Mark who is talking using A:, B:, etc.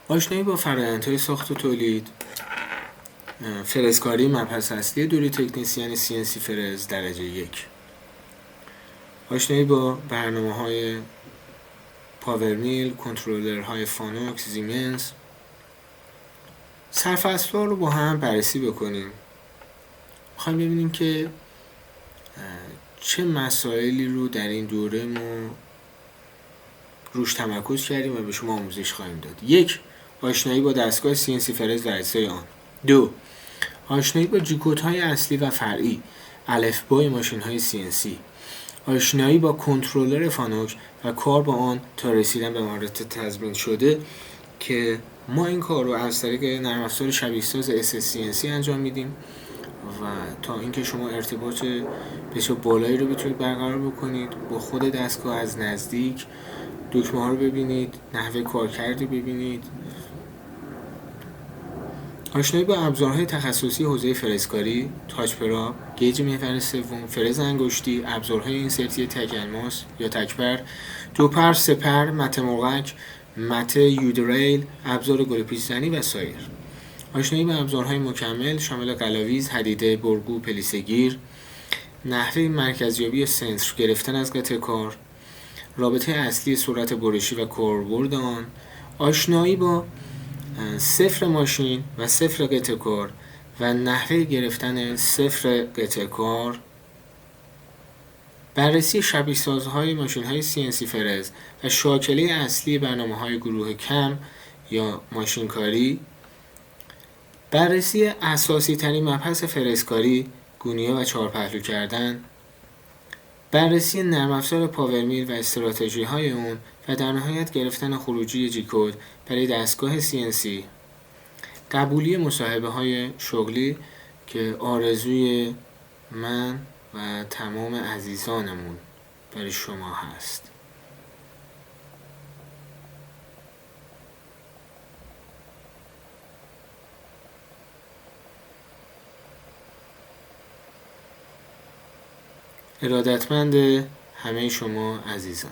A: آشنایی با فرآیندهای ساخت و تولید، فرزکاری مبحث اصلی دوره تکنیسیان CNC فرز درجه 1. آشنایی با برنامه‌های پاورمیل، کنترلرهای فانوکس، زیمنز. سرفصل‌ها رو با هم بررسی بکنیم. می‌خوایم ببینیم که چه مسائلی رو در این دوره ما روش تمرکز کردیم و به شما آموزش خواهیم داد. 1. آشنایی با دستگاه CNC فرز در اجزای آن. 2. آشنایی با جیکودهای اصلی و فرعی، الفبای ماشین‌های CNC. آشنایی با کنترلر فانوک و کار با آن تا رسیدن به مهارت تضمین شده که ما این کار رو از طریق نرم افزار شبیه ساز SSCNC انجام میدیم و تا اینکه شما ارتباط بسیار بالایی رو بتونید برقرار بکنید با خود دستگاه، از نزدیک دکمه ها رو ببینید، نحوه کارکردی ببینید. آشنایی با ابزارهای تخصصی حوزه فرزکاری، تاچ پراب، گیج محور سوم، فرز انگشتی، ابزارهای اینسرتی تک الماس یا تکبر، دوپر، سپر، مته مرغک، مته یودریل، ابزار گل پیچ‌زنی و سایر. آشنایی با ابزارهای مکمل شامل قلاویز، حدیده، برگو، پلیسگیر، نحوه مرکزیابی سنسور گرفتن از قطع کار، رابطه اصلی سرعت برشی و کاربرد آن، آشنایی با صفر ماشین و صفر قطع کار و نحوه گرفتن صفر قطع کار، بررسی شبیه سازهای ماشین‌های CNC فرز و شاکله اصلی برنامه‌های گروه کم یا ماشینکاری، بررسی اساسی ترین مبحث فرزکاری، گونیه و چهارپهلو کردن، بررسی نرم افزار پاورمیل و استراتژی های اون و در نهایت گرفتن خروجی جیکود برای دستگاه CNC. قبولی مصاحبه های شغلی که آرزوی من و تمام عزیزانمون برای شما هست. ارادتمند همه شما عزیزان.